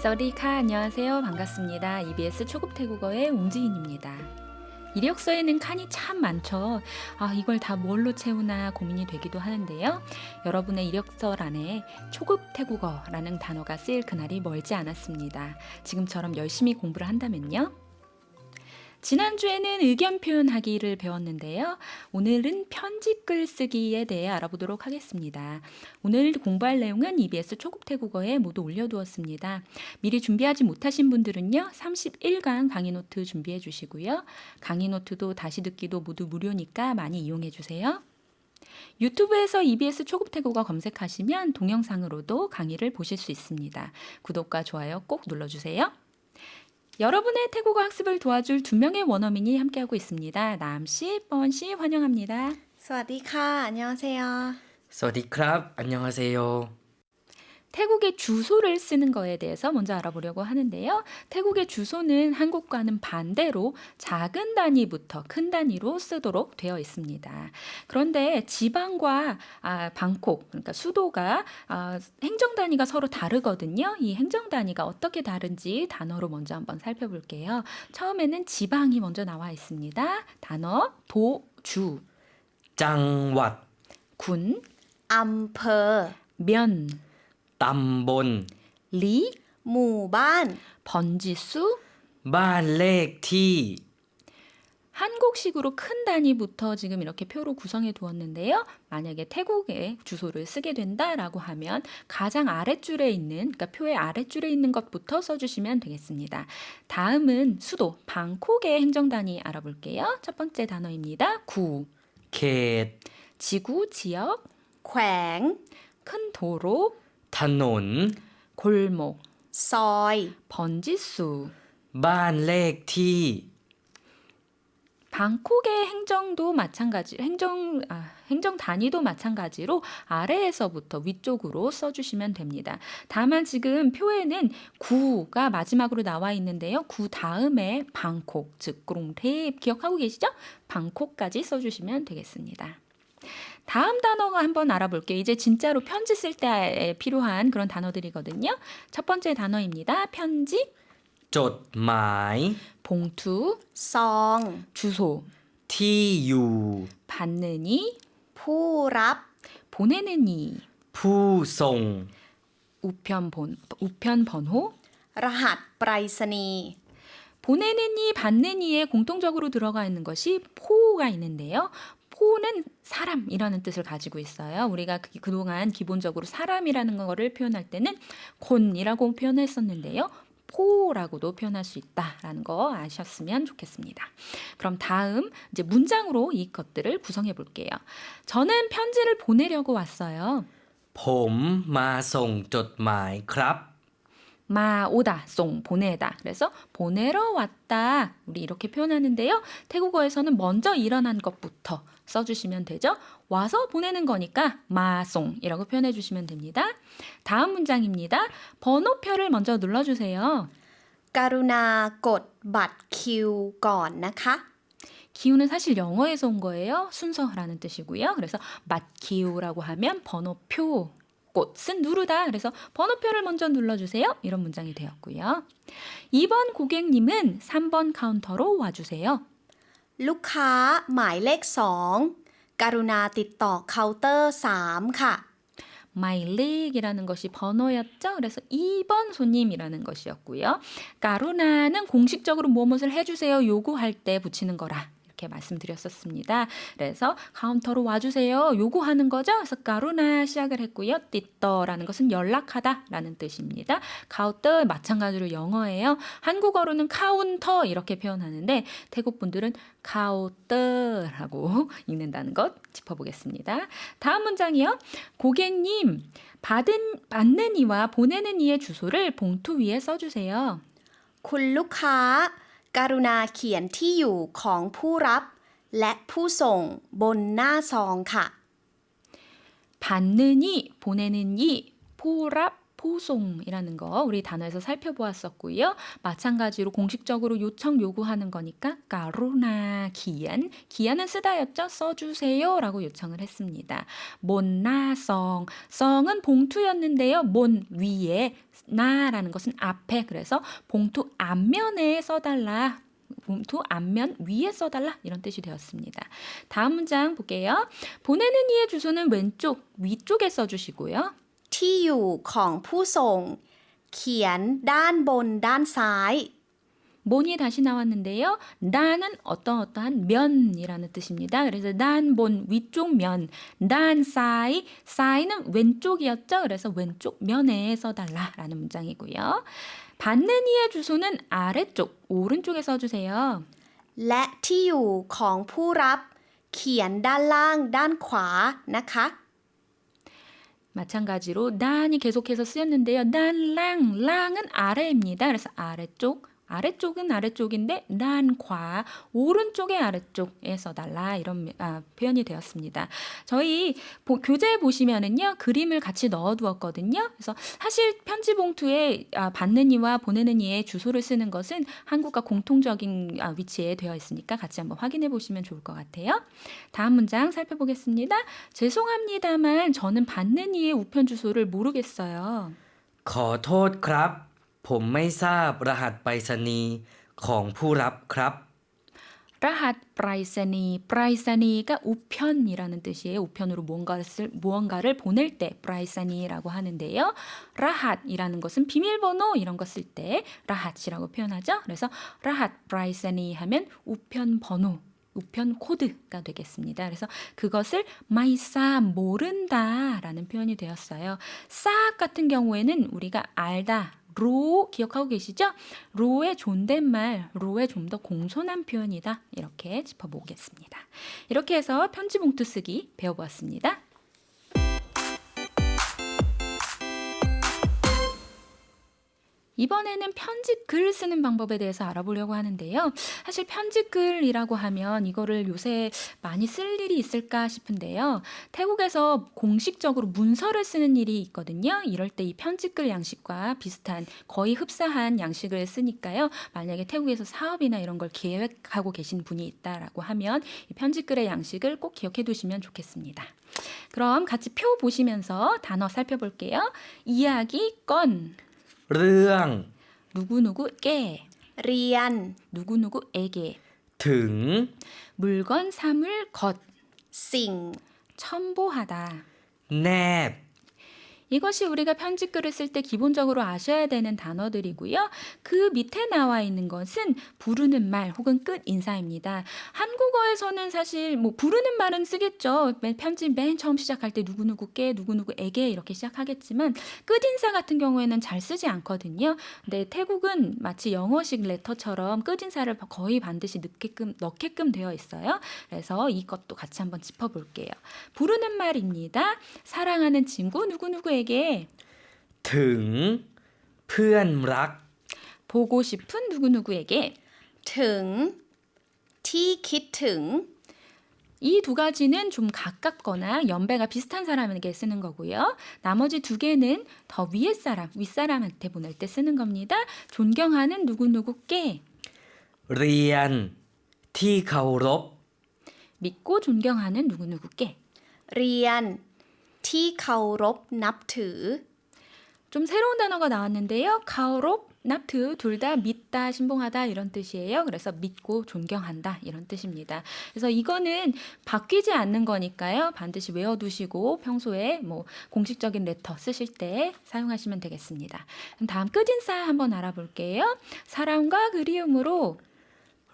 서디카 안녕하세요. 반갑습니다. EBS 초급 태국어의 옹지인입니다. 이력서에는 칸이 참 많죠. 이걸 다 뭘로 채우나 고민이 되기도 하는데요. 여러분의 이력서란에 초급 태국어라는 단어가 쓰일 그날이 멀지 않았습니다. 지금처럼 열심히 공부를 한다면요. 지난주에는 의견 표현하기를 배웠는데요. 오늘은 편집글 쓰기에 대해 알아보도록 하겠습니다. 오늘 공부할 내용은 EBS 초급 태국어에 모두 올려두었습니다. 미리 준비하지 못하신 분들은요. 31강 강의 노트 준비해 주시고요. 강의 노트도 다시 듣기도 모두 무료니까 많이 이용해 주세요. 유튜브에서 EBS 초급 태국어 검색하시면 동영상으로도 강의를 보실 수 있습니다. 구독과 좋아요 꼭 눌러주세요. 여러분의 태국어 학습을 도와줄 2명의 원어민이 함께하고 있습니다. 남씨, 뻔씨 환영합니다. สวัสดีค่ะ 안녕하세요. สวัสดีครับ 안녕하세요. 태국의 주소를 쓰는 거에 대해서 먼저 알아보려고 하는데요. 태국의 주소는 한국과는 반대로 작은 단위부터 큰 단위로 쓰도록 되어 있습니다. 그런데 지방과 방콕, 그러니까 수도가 행정 단위가 서로 다르거든요. 이 행정 단위가 어떻게 다른지 단어로 먼저 한번 살펴볼게요. 처음에는 지방이 먼저 나와 있습니다. 단어 도, 주, จังหวัด 군, อำเภอ 면, ตำบล 리, หมู่บ้าน 번지수, บ้านเลขที่ 한국식으로 큰 단위부터 지금 이렇게 표로 구성해 두었는데요. 만약에 태국의 주소를 쓰게 된다라고 하면 가장 아랫줄에 있는, 그러니까 표의 아랫줄에 있는 것부터 써주시면 되겠습니다. 다음은 수도, 방콕의 행정 단위 알아볼게요. 첫 번째 단어입니다. 구, เขต 지구, 지역, แขวง 큰 도로, ถนน 골목, ซอย 번지수, บ้านเลขที่ 방콕의 행정도 마찬가지, 행정 단위도 마찬가지로 아래에서부터 위쪽으로 써주시면 됩니다. 다만 지금 표에는 구가 마지막으로 나와 있는데요. 구 다음에 방콕, 즉 그롱테입 기억하고 계시죠? 방콕까지 써주시면 되겠습니다. 다음 단어가 한번 알아볼게요. 이제 진짜로 편지 쓸 때 필요한 그런 단어들이거든요. 첫 번째 단어입니다. 편지, จดหมาย 봉투, ซอง 주소, ที่อยู่ 받는 이, ผู้รับ 보내는 이, ผู้ส่ง 우편 번호, รหัสไปรษณีย์ 보내는 이, 받는 이에 공통적으로 들어가 있는 것이 포가 있는데요. 포는 사람이라는 뜻을 가지고 있어요. 우리가 그동안 기본적으로 사람이라는 거를 표현할 때는 곤이라고 표현했었는데요. 포라고도 표현할 수 있다라는 거 아셨으면 좋겠습니다. 그럼 다음 이제 문장으로 이것들을 구성해 볼게요. 저는 편지를 보내려고 왔어요. ผมมาส่งจดหมายครับ 마 오다, 송 보내다. 그래서 보내러 왔다. 우리 이렇게 표현하는데요. 태국어에서는 먼저 일어난 것부터 써주시면 되죠. 와서 보내는 거니까 마송이라고 표현해 주시면 됩니다. 다음 문장입니다. 번호표를 먼저 눌러주세요. กรุณากดบัตรคิวก่อนนะคะ 기우는 사실 영어에서 온 거예요. 순서라는 뜻이고요. 그래서 맞기우라고 하면 번호표, 꽃은 누르다. 그래서 번호표를 먼저 눌러주세요. 이런 문장이 되었고요. 2번 고객님은 3번 카운터로 와주세요. ลูกค้าหมายเลข2กรุณาติดต่อเคาน์เตอร์3ค่ะ 마일릭이라는 것이 번호였죠. 그래서 2번 손님이라는 것이었고요. 까루나는 공식적으로 무엇을 해주세요. 요구할 때 붙이는 거라. 이렇게 말씀드렸었습니다. 그래서 카운터로 와주세요. 요구하는 거죠. 그래서 까루나 시작을 했고요. 띠떠라는 것은 연락하다라는 뜻입니다. 카운터 마찬가지로 영어예요. 한국어로는 카운터 이렇게 표현하는데 태국 분들은 카운터라고 읽는다는 것 짚어보겠습니다. 다음 문장이요. 고객님, 받는 이와 보내는 이의 주소를 봉투 위에 써주세요. คุณลูกค้าการุณาเขียนที่อยู่ของผู้รับและผู้ส่งบนหน้าซองค่ะ 받는 이, 보내는 이, 포랍, 포송이라는 거 우리 단어에서 살펴보았었고요. 마찬가지로 공식적으로 요청 요구하는 거니까 까루나 기안, 기안은 쓰다였죠. 써주세요라고 요청을 했습니다. 몬나성, 성은 봉투였는데요. 몬 위에, 나라는 것은 앞에, 그래서 봉투 앞면에 써달라. 봉투 앞면 위에 써달라 이런 뜻이 되었습니다. 다음 문장 볼게요. 보내는 이의 주소는 왼쪽, 위쪽에 써주시고요. ที่อยู่ของผู้ส่ง เขียนด้านบนด้านซ้าย 몬이 다시 나왔는데요. 나는 어떠한 면이라는 뜻입니다. 그래서 난본 위쪽 면, 난 사이, 사이는 왼쪽이었죠. 그래서 왼쪽 면에 써달라라는 문장이고요. 받는 이의 주소는 아래쪽, 오른쪽에 써주세요. และที่อยู่ของผู้รับ เขียนด้านล่างด้านขวานะคะ 마찬가지로 난이 계속해서 쓰였는데요. 난랑, 랑은 아래입니다. 그래서 아래쪽, 아래쪽은 아래쪽인데 난과 오른쪽의 아래쪽에 써달라 이런 표현이 되었습니다. 저희 교재에 보시면은요 그림을 같이 넣어두었거든요. 그래서 사실 편지 봉투에 받는 이와 보내는 이의 주소를 쓰는 것은 한국과 공통적인 위치에 되어 있으니까 같이 한번 확인해 보시면 좋을 것 같아요. 다음 문장 살펴보겠습니다. 죄송합니다만 저는 받는 이의 우편 주소를 모르겠어요. ขอโทษครับ ผมไม่ทราบรหัสไปรษณีย์ของผู้รับครับ 라핫 브라이사니, 브라이사니가 우편이라는 뜻이에요. 우편으로 무언가를 보낼 때 브라이사니라고 하는데요. 라핫이라는 것은 비밀번호 이런 거 쓸 때 라핫이라고 표현하죠. 그래서 라핫 브라이사니 하면 우편 번호, 우편 코드가 되겠습니다. 그래서 그것을 마이사 모른다라는 표현이 되었어요. 싹 같은 경우에는 우리가 알다. 로 기억하고 계시죠? 로의 존댓말, 로의 좀 더 공손한 표현이다. 이렇게 짚어보겠습니다. 이렇게 해서 편지 봉투 쓰기 배워보았습니다. 이번에는 편지글 쓰는 방법에 대해서 알아보려고 하는데요. 사실 편지글이라고 하면 이거를 요새 많이 쓸 일이 있을까 싶은데요. 태국에서 공식적으로 문서를 쓰는 일이 있거든요. 이럴 때 이 편지글 양식과 비슷한 거의 흡사한 양식을 쓰니까요. 만약에 태국에서 사업이나 이런 걸 계획하고 계신 분이 있다라고 하면 이 편지글의 양식을 꼭 기억해 두시면 좋겠습니다. 그럼 같이 표 보시면서 단어 살펴볼게요. 이야기, 건, เรื่อง 누구누구께, เรียน 누구누구에게, ถึง 물건, 사물, 것, สิ่ง 첨부하다. แนบ 이것이 우리가 편지글을 쓸 때 기본적으로 아셔야 되는 단어들이고요. 그 밑에 나와 있는 것은 부르는 말 혹은 끝 인사입니다. 한국어에서는 사실 뭐 부르는 말은 쓰겠죠. 편지 맨 처음 시작할 때 누구누구께, 누구누구에게 이렇게 시작하겠지만 끝 인사 같은 경우에는 잘 쓰지 않거든요. 근데 태국은 마치 영어식 레터처럼 끝 인사를 거의 반드시 넣게끔 되어 있어요. 그래서 이것도 같이 한번 짚어볼게요. 부르는 말입니다. 사랑하는 친구 누구누구에게 ถึง เพื่อนรัก 보고 싶은 누구누구에게 ถึง ที่คิดถึง 이 두 가지는 좀 가깝거나 연배가 비슷한 사람에게 쓰는 거고요. 나머지 두 개는 더 위에 사람, 윗사람한테 보낼 때 쓰는 겁니다. 존경하는 누구누구께 เรียน ที่เคารพ 믿고 존경하는 누구누구께 เรียน ที่เคารพนับถือ 좀 새로운 단어가 나왔는데요. 카오롭, 납트 둘 다 믿다, 신봉하다 이런 뜻이에요. 그래서 믿고 존경한다 이런 뜻입니다. 그래서 이거는 바뀌지 않는 거니까요. 반드시 외워두시고 평소에 뭐 공식적인 레터 쓰실 때 사용하시면 되겠습니다. 그럼 다음 끝인사 한번 알아볼게요. 사랑과 그리움으로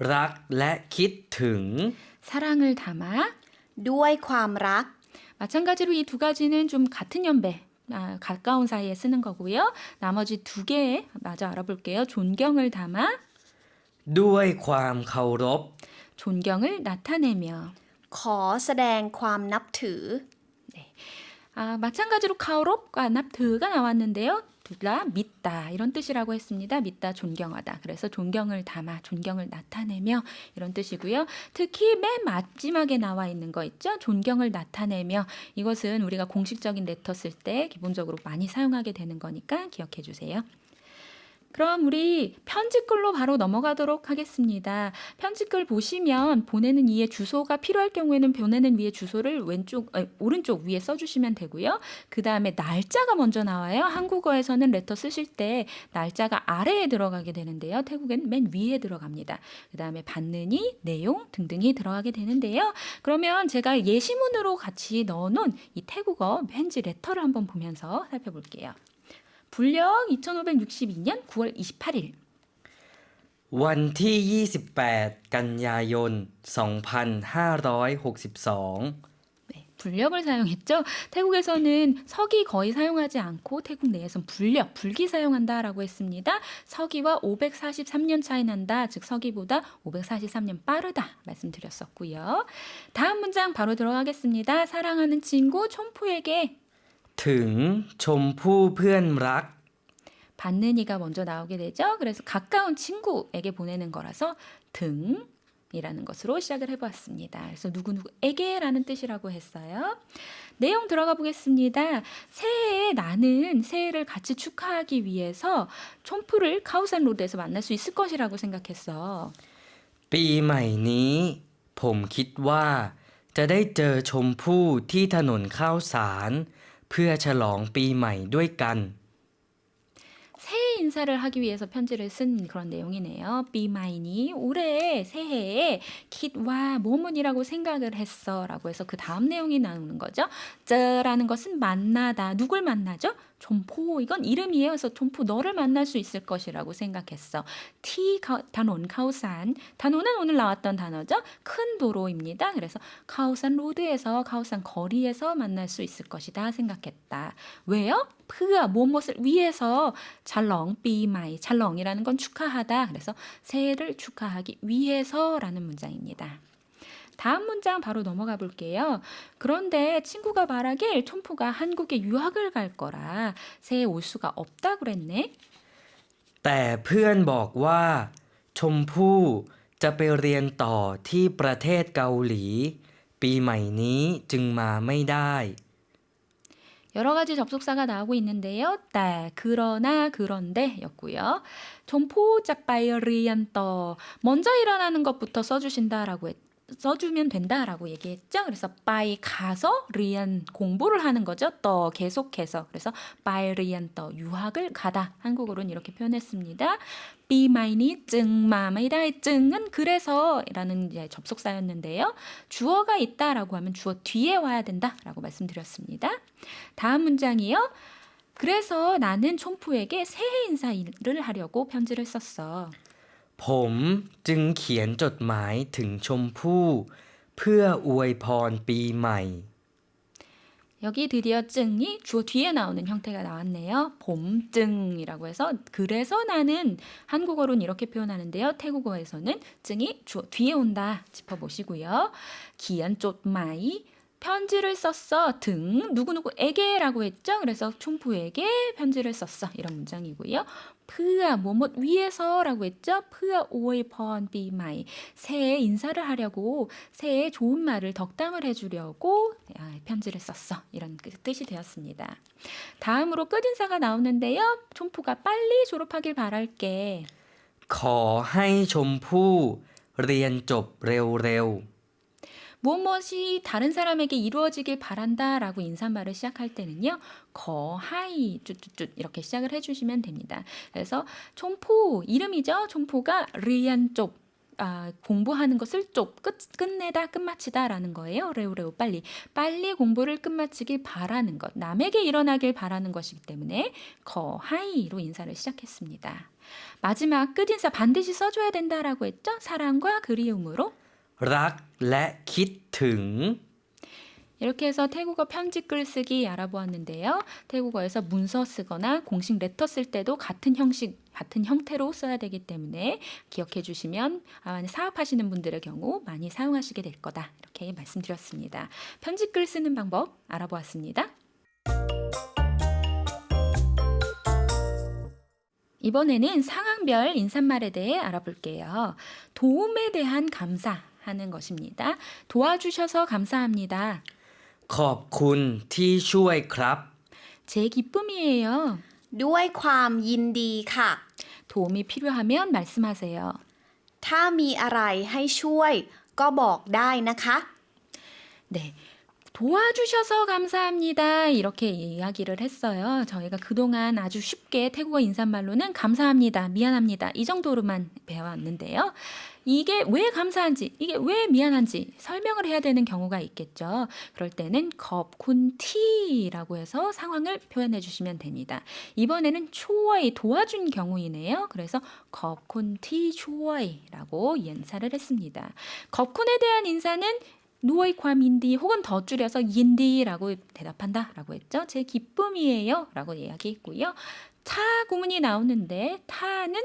รักและคิดถึง 사랑을 담아 ด้วยความรัก 마찬가지로 이 두 가지는 좀 같은 연배 가까운 사이에 쓰는 거고요. 나머지 두 개 마저 알아볼게요. 존경을 담아 ด้วยความเคารพ 존경을 나타내며 ขอแสดงความนับถือ 마찬가지로 카오롭과 납트가 나왔는데요. 둘 다 믿다 이런 뜻이라고 했습니다. 믿다 존경하다. 그래서 존경을 담아 존경을 나타내며 이런 뜻이고요. 특히 맨 마지막에 나와 있는 거 있죠. 존경을 나타내며 이것은 우리가 공식적인 레터 쓸 때 기본적으로 많이 사용하게 되는 거니까 기억해 주세요. 그럼 우리 편지글로 바로 넘어가도록 하겠습니다. 편지글 보시면 보내는 이의 주소가 필요할 경우에는 보내는 이의 주소를 오른쪽 위에 써주시면 되고요. 그 다음에 날짜가 먼저 나와요. 한국어에서는 레터 쓰실 때 날짜가 아래에 들어가게 되는데요. 태국엔 맨 위에 들어갑니다. 그 다음에 받는 이, 내용 등등이 들어가게 되는데요. 그러면 제가 예시문으로 같이 넣어놓은 이 태국어 편지 레터를 한번 보면서 살펴볼게요. 불력 2562년 9월 28일 วันที่ 28 กันยายน 2562 네, 불력을 사용했죠. 태국에서는 서기 거의 사용하지 않고 태국 내에선 불력, 불기 사용한다라고 했습니다. 서기와 543년 차이 난다. 즉 서기보다 543년 빠르다 말씀드렸었고요. 다음 문장 바로 들어가겠습니다. 사랑하는 친구 촌푸에게 ถึงชมพู่เพื่อนรัก 받는 이가 먼저 나오게 되죠. 그래서 가까운 친구에게 보내는 거라서 등이라는 것으로 시작을 해보았습니다. 그래서 누구누구에게라는 뜻이라고 했어요. 내용 들어가 보겠습니다. 새해에 나는 새해를 같이 축하하기 위해서 촌푸를 카오산 로드에서 만날 수 있을 것이라고 생각했어. ปีใหม่นี้ผมคิดว่าจะได้เจอชมพู่ที่ถนนข้าวสารเพื่อฉลองปีใหม่ด้วยกัน 새해 인사를 하기 위해서 편지를 쓴 그런 내용이네요. 비마이니 올해 새해에 킷와 뭐뭐니라고 생각을 했어 라고 해서 그 다음 내용이 나오는 거죠. 쩌라는 것은 만나다. 누굴 만나죠? 촌포 이건 이름이에요. 그래서 촌포 너를 만날 수 있을 것이라고 생각했어. 단원 카오산 단원은 오늘 나왔던 단어죠. 큰 도로입니다. 그래서 카오산 로드에서 카오산 거리에서 만날 수 있을 것이다 생각했다. 왜요? 푸아 무엇을 위해서 찰렁 비마이 찰렁이라는 건 축하하다. 그래서 새해를 축하하기 위해서라는 문장입니다. 다음 문장 바로 넘어가 볼게요. 그런데 친구가 말하길 촌푸가 한국에 유학을 갈 거라 새해 올 수가 없다 그랬네. แต่เพื่อนบอกว่าชมพู่จะไปเรียนต่อที่ประเทศเกาหลีปีใหม่นี้จึงมาไม่ได้ 여러 가지 접속사가 나오고 있는데요. แต่ 그러나 그런데였고요. 촌푸 짝바이리안떠 먼저 일어나는 것부터 써주신다라고 써주면 된다라고 얘기했죠. 그래서 by 가서 리안 공부를 하는 거죠. 또 계속해서 그래서 by 리안 또 유학을 가다 한국어로는 이렇게 표현했습니다. be mine이 증마마이다의 증은 그래서라는 이제 접속사였는데요. 주어가 있다라고 하면 주어 뒤에 와야 된다라고 말씀드렸습니다. 다음 문장이요. 그래서 나는 촌푸에게 새해 인사를 하려고 편지를 썼어. ผมจึงเขียนจดหมายถึงชมพู่เพื่ออวยพรปีใหม่ 여기 드디어 증이 주어 뒤에 나오는 형태가 나왔네요. 봄증이라고 해서 그래서 나는 한국어로는 이렇게 표현하는데요. 태국어에서는 증이 주어 뒤에 온다 짚어보시고요. 기안 쫓마이 편지를 썼어 등 누구누구에게라고 했죠. 그래서 촌푸에게 편지를 썼어 이런 문장이고요. 푸아 뭐뭐 위해서라고 했죠. 푸아 오이펀 비마이 새해 인사를 하려고 새해 좋은 말을 덕담을 해주려고 편지를 썼어 이런 뜻이 되었습니다. 다음으로 끝인사가 나오는데요. 촌푸가 빨리 졸업하길 바랄게. ขอให้ชมพู่เรียนจบเร็ว 무엇이 다른 사람에게 이루어지길 바란다라고 인사말을 시작할 때는요. 거하이 쭈쭈쭈 이렇게 시작을 해주시면 됩니다. 그래서 촌포 이름이죠. 촌포가 리안 쪽 공부하는 것을 좀 끝내다 끝마치다라는 거예요. 레오레오 빨리 공부를 끝마치길 바라는 것 남에게 일어나길 바라는 것이기 때문에 거하이로 인사를 시작했습니다. 마지막 끝인사 반드시 써줘야 된다라고 했죠. 사랑과 그리움으로 รักและคิดถึง 이렇게 해서 태국어 편지 글쓰기 알아보았는데요. 태국어에서 문서 쓰거나 공식 레터 쓸 때도 같은 형태로 써야 되기 때문에 기억해 주시면 사업하시는 분들의 경우 많이 사용하시게 될 거다. 이렇게 말씀드렸습니다. 편지 글 쓰는 방법 알아보았습니다. 이번에는 상황별 인사말에 대해 알아볼게요. 도움에 대한 감사하는 것입니다. 도와주셔서 감사합니다. ขอบคุณที่ช่วยครับ 제 기쁨이에요. ด้วยความยินดีค่ะ 도움이 필요하면 말씀하세요. ถ้ามีอะไรให้ช่วย ก็บอกได้นะคะ 네. 도와주셔서 감사합니다. 이렇게 이야기를 했어요. 저희가 그동안 아주 쉽게 태국어 인사말로는 감사합니다, 미안합니다 이 정도로만 배워왔는데요. 이게 왜 감사한지, 이게 왜 미안한지 설명을 해야 되는 경우가 있겠죠. 그럴 때는 겁쿤티라고 해서 상황을 표현해 주시면 됩니다. 이번에는 초어이 도와준 경우이네요. 그래서 겁쿤티 초어이라고 인사를 했습니다. 겁쿤에 대한 인사는 누워이 괌인디 혹은 더 줄여서 인디라고 대답한다 라고 했죠. 제 기쁨이에요 라고 이야기했고요. 타 구문이 나오는데 타는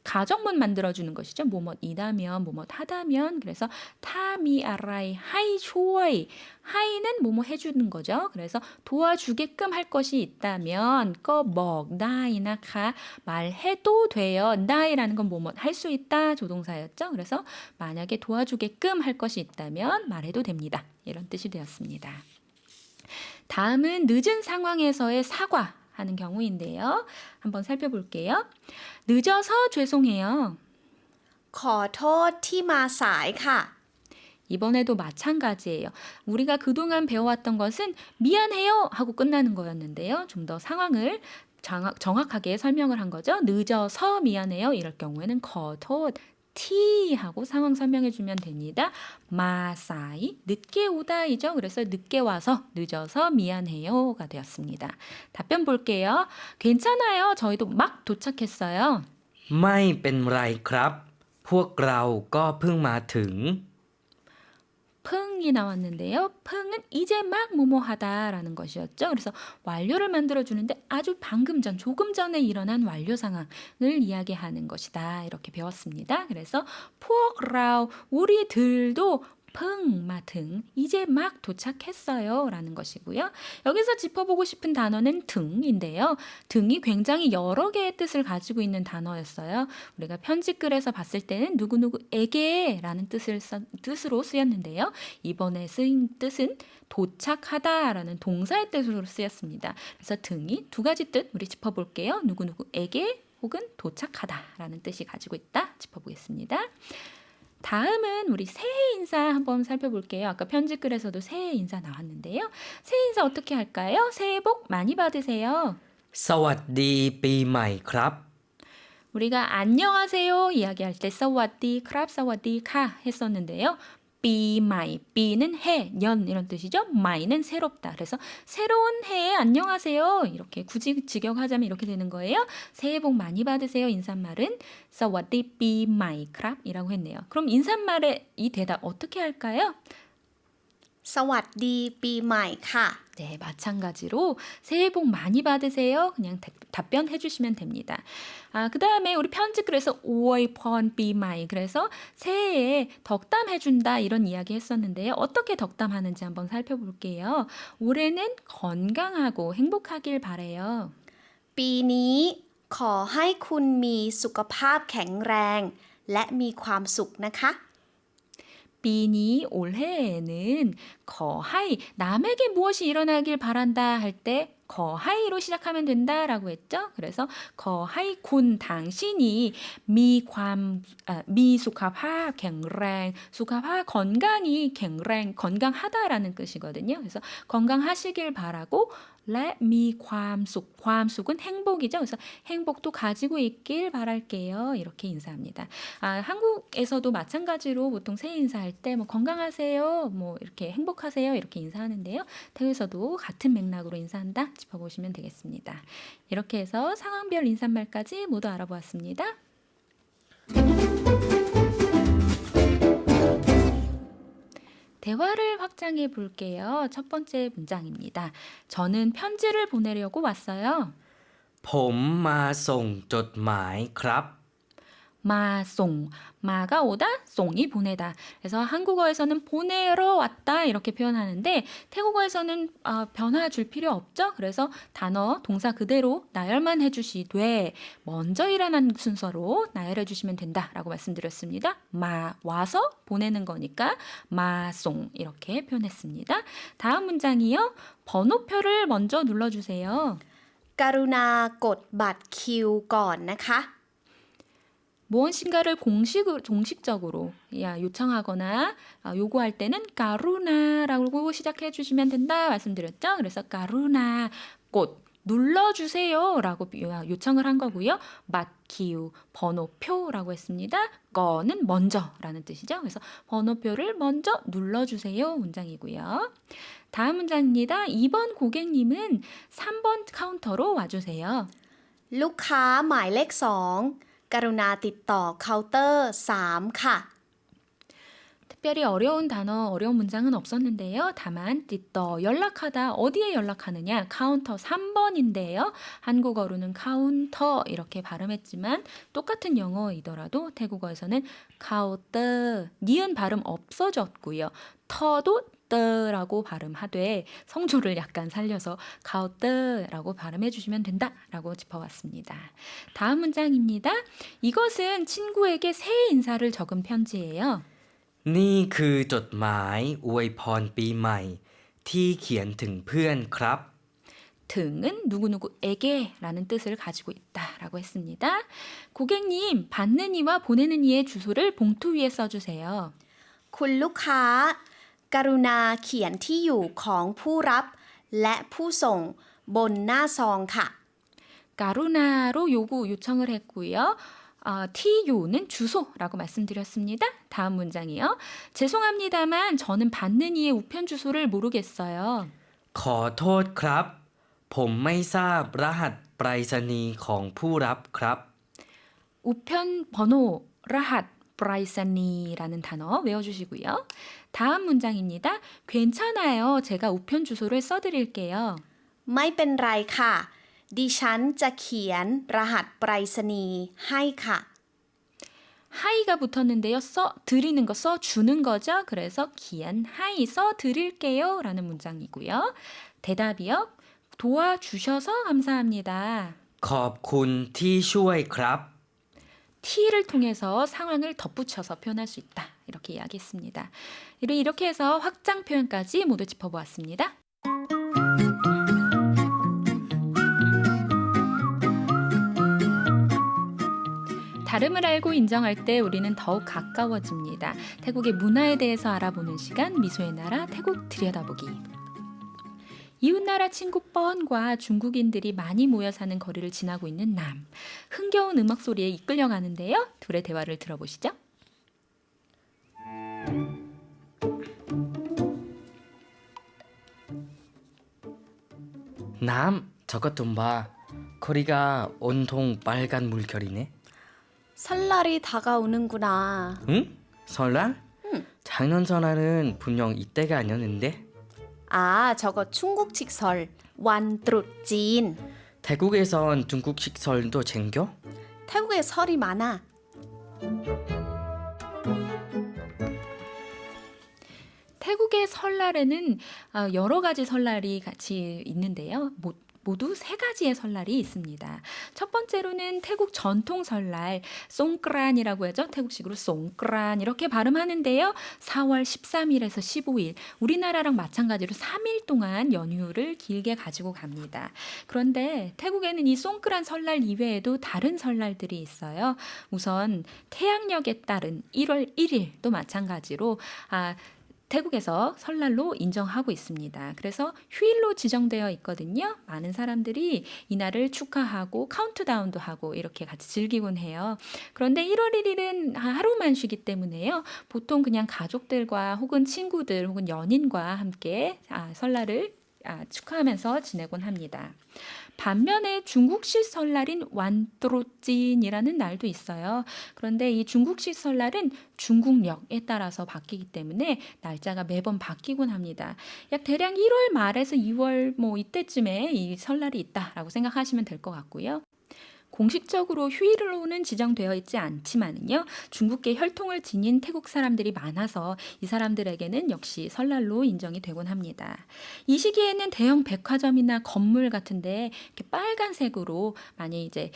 가정문 만들어주는 것이죠. 뭐뭐이다면 뭐뭐 하다면 그래서 타미 아라이 하이 좋아이 하이는 뭐뭐 해주는 거죠. 그래서 도와주게끔 할 것이 있다면 꺼먹 나이나 가 말해도 돼요. 나이라는 건 뭐뭐 할 수 있다 조동사였죠. 그래서 만약에 도와주게끔 할 것이 있다면 말해도 됩니다. 이런 뜻이 되었습니다. 다음은 늦은 상황에서의 사과 하는 경우인데요. 한번 살펴볼게요. 늦어서 죄송해요. ขอโทษที่มาสายค่ะ 이번에도 마찬가지예요. 우리가 그동안 배워왔던 것은 미안해요 하고 끝나는 거였는데요. 좀 더 상황을 정확하게 설명을 한 거죠. 늦어서 미안해요. 이럴 경우에는 거토 티 하고 상황 설명해 주면 됩니다. 마사이 늦게 오다이죠. 그래서 늦게 와서 늦어서 미안해요가 되었습니다. 답변 볼게요. 괜찮아요. 저희도 막 도착했어요. ไม่เป็นไรครับ พวกเราก็เพิ่งมาถึง 펑이 나왔는데요. 펑은 이제 막 뭐뭐하다라는 것이었죠. 그래서 완료를 만들어주는데 아주 방금 전, 조금 전에 일어난 완료 상황을 이야기하는 것이다. 이렇게 배웠습니다. 그래서 포크라우 우리들도 펑 마등 이제 막 도착했어요 라는 것이고요. 여기서 짚어보고 싶은 단어는 등인데요. 등이 굉장히 여러 개의 뜻을 가지고 있는 단어였어요. 우리가 편집글에서 봤을 때는 누구누구에게 라는 뜻으로 쓰였는데요. 이번에 쓰인 뜻은 도착하다 라는 동사의 뜻으로 쓰였습니다. 그래서 등이 두 가지 뜻 우리 짚어볼게요. 누구누구에게 혹은 도착하다 라는 뜻이 가지고 있다 짚어보겠습니다. 다음은 우리 새해 인사 한번 살펴볼게요. 아까 편집글에서도 새해 인사 나왔는데요. 새해 인사 어떻게 할까요? 새해 복 많이 받으세요. สวัสดีปีใหม่ครับ 우리가 안녕하세요 이야기할 때 사와디 크랍 사와디 카 했었는데요. 비마이 비는 해, 년 이런 뜻이죠. 마이는 새롭다. 그래서 새로운 해에 안녕하세요. 이렇게 굳이 직역하자면 이렇게 되는 거예요. 새해 복 많이 받으세요. 인사말은 사와디 비마이 크랍이라고 했네요. 그럼 인사말의 이 대답 어떻게 할까요? สวัสดีปีใหม่ค่ะ 네, 마찬가지로 새해 복 많이 받으세요. 그냥 답변해 주시면 됩니다. 그 다음에 우리 편집글에서 오이펀 비마이 그래서 새해에 덕담해 준다 이런 이야기 했었는데요. 어떻게 덕담하는지 한번 살펴볼게요. 올해는 건강하고 행복하길 바래요. ปีนี้ขอให้คุณมีสุขภาพแข็งแรง และมีความสุขนะคะ 비니 올해에는 거하이 남에게 무엇이 일어나길 바란다 할 때 거하이로 시작하면 된다라고 했죠. 그래서 거하이 군 당신이 미수카파 갱랭 수카파 건강이 갱랭 건강하다라는 뜻이거든요. 그래서 건강하시길 바라고 미ความสุข ความสุข은 행복이죠. 그래서 행복도 가지고 있길 바랄게요. 이렇게 인사합니다. 한국에서도 마찬가지로 보통 새해 인사할 때 뭐 건강하세요, 뭐 이렇게 행복하세요 이렇게 인사하는데요. 태국에서도 같은 맥락으로 인사한다 짚어보시면 되겠습니다. 이렇게 해서 상황별 인사말까지 모두 알아보았습니다. 대화를 확장해 볼게요. 첫 번째 문장입니다. 저는 편지를 보내려고 왔어요. ผมมาส่งจดหมายครับ 마송, 마가 오다, 송이 보내다. 그래서 한국어에서는 보내러 왔다 이렇게 표현하는데 태국어에서는 변화 줄 필요 없죠. 그래서 단어, 동사 그대로 나열만 해주시되 먼저 일어난 순서로 나열해 주시면 된다라고 말씀드렸습니다. 마, 와서 보내는 거니까 마송 이렇게 표현했습니다. 다음 문장이요. 번호표를 먼저 눌러주세요. กรุณากดบัตรคิวก่อนนะคะ 무엇인가를 공식적으로 요청하거나 요구할 때는 까루나라고 시작해 주시면 된다 말씀드렸죠. 그래서 까루나 꽃 눌러주세요 라고 요청을 한 거고요. 맞기우 번호표라고 했습니다. 거는 먼저 라는 뜻이죠. 그래서 번호표를 먼저 눌러주세요 문장이고요. 다음 문장입니다. 2번 고객님은 3번 카운터로 와주세요. ลูกค้าหมายเลข2กรุณาติดต่อเคาน์เตอร์3ค่ะ 특별히 어려운 단어, 어려운 문장은 없었는데요. 다만 띠떠 연락하다 어디에 연락하느냐 카운터 3번인데요. 한국어로는 카운터 이렇게 발음했지만 똑같은 영어이더라도 태국어에서는 카운터 니은 발음 없어졌고요. 터도 뜨라고 발음하되 성조를 약간 살려서 카운터라고 발음해 주시면 된다라고 짚어봤습니다. 다음 문장입니다. 이것은 친구에게 새해 인사를 적은 편지예요. นี่คือจดหมายอวยพรปีใหม่ที่เขียนถึงเพื่อนครับ 등은 누구누구에게 라는 뜻을 가지고 있다라고 했습니다. 고객님, 받는 이와 보내는 이의 주소를 봉투 위에 써주세요. คุณลูกค้ากรุณาเขียนที่อยู่ของผู้รับและผู้ส่งบนหน้าซองค่ะ 까루나로 요청을 했고요. 티요는 주소라고 말씀드렸습니다. 다음 문장이요. 죄송합니다만 저는 받는 이의 우편 주소를 모르겠어요. ขอโทษครับ ผมไม่ทราบรหัสไปรษณีย์ของผู้รับครับ 우편 번호 라핫 브라이사니라는 단어 외워주시고요. 다음 문장입니다. 괜찮아요. 제가 우편 주소를 써드릴게요. ไม่เป็นไรค่ะ ดิฉันจะเขียนรหัสไปรษณีย์ให้ค่ะ 하이가 붙었는데요. 드리는 거 써주는 거죠. 그래서 기한 하이 써드릴게요 라는 문장이고요. 대답이요. 도와주셔서 감사합니다. ขอบคุณที่ช่วยครับ t를 통해서 상황을 덧붙여서 표현할 수 있다. 이렇게 이야기했습니다. 이렇게 해서 확장 표현까지 모두 짚어보았습니다. 다름을 알고 인정할 때 우리는 더욱 가까워집니다. 태국의 문화에 대해서 알아보는 시간 미소의 나라 태국 들여다보기. 이웃나라 친구 뻔과 중국인들이 많이 모여 사는 거리를 지나고 있는 남. 흥겨운 음악 소리에 이끌려가는데요. 둘의 대화를 들어보시죠. 남, 저것 좀 봐. 거리가 온통 빨간 물결이네. 설날이 다가오는구나. 응? 설날? 응. 작년 설날은 분명 이때가 아니었는데. 아, 저거 중국식 설, วันตรุษจีน 태국에선 중국식 설도 챙겨? 태국에 설이 많아. 태국의 설날에는 여러 가지 설날이 같이 있는데요. 모두 세 가지의 설날이 있습니다. 첫 번째로는 태국 전통 설날, 송크란이라고 하죠. 태국식으로 송크란 이렇게 발음하는데요. 4월 13일에서 15일, 우리나라랑 마찬가지로 3일 동안 연휴를 길게 가지고 갑니다. 그런데 태국에는 이 송크란 설날 이외에도 다른 설날들이 있어요. 우선 태양력에 따른 1월 1일도 마찬가지로 태국에서 설날로 인정하고 있습니다. 그래서 휴일로 지정되어 있거든요. 많은 사람들이 이날을 축하하고 카운트다운도 하고 이렇게 같이 즐기곤 해요. 그런데 1월 1일은 하루만 쉬기 때문에요. 보통 그냥 가족들과 혹은 친구들 혹은 연인과 함께 설날을 축하하면서 지내곤 합니다. 반면에 중국식 설날인 완뚜로찐이라는 날도 있어요. 그런데 이 중국식 설날은 중국력에 따라서 바뀌기 때문에 날짜가 매번 바뀌곤 합니다. 약 대략 1월 말에서 2월 이때쯤에 이 설날이 있다라고 생각하시면 될 것 같고요. 공식적으로 휴일로는 지정되어 있지 않지만은요. 중국계 혈통을 지닌 태국 사람들이 많아서 이 사람들에게는 역시 설날로 인정이 되곤 합니다. 이 시기에는 대형 백화점이나 건물 같은데 이렇게 빨간색으로 많이 이제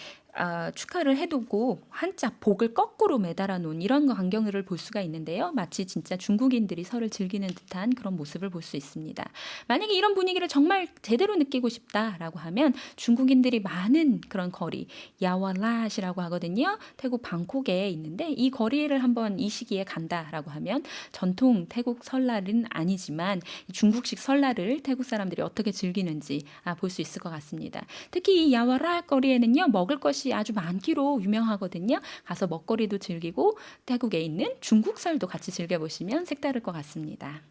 축하를 해두고 한자 복을 거꾸로 매달아 놓은 이런 광경을 볼 수가 있는데요. 마치 진짜 중국인들이 설을 즐기는 듯한 그런 모습을 볼 수 있습니다. 만약에 이런 분위기를 정말 제대로 느끼고 싶다라고 하면 중국인들이 많은 그런 거리, 야와랏이라고 하거든요. 태국 방콕에 있는데 이 거리를 한번 이 시기에 간다라고 하면 전통 태국 설날은 아니지만 이 중국식 설날을 태국 사람들이 어떻게 즐기는지 볼 수 있을 것 같습니다. 특히 이 야와랏 거리에는요. 먹을 것이 아주 많기로 유명하거든요. 가서 먹거리도 즐기고 태국에 있는 중국설도 같이 즐겨보시면 색다를 것 같습니다.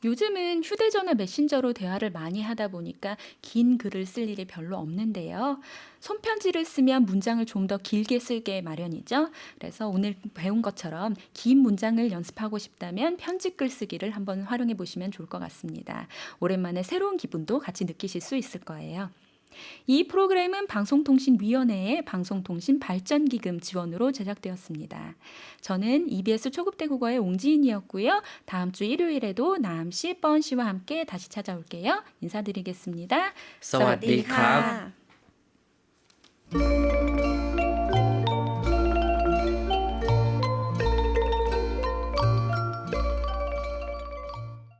요즘은 휴대전화 메신저로 대화를 많이 하다 보니까 긴 글을 쓸 일이 별로 없는데요. 손편지를 쓰면 문장을 좀 더 길게 쓰게 마련이죠. 그래서 오늘 배운 것처럼 긴 문장을 연습하고 싶다면 편지 글쓰기를 한번 활용해 보시면 좋을 것 같습니다. 오랜만에 새로운 기분도 같이 느끼실 수 있을 거예요. 이 프로그램은 방송통신위원회의 방송통신발전기금 지원으로 제작되었습니다. 저는 EBS 초급대국어의 옹지인이었고요. 다음 주 일요일에도 남씨, 뻔씨와 함께 다시 찾아올게요. 인사드리겠습니다. สวัสดีครับ ค่ะ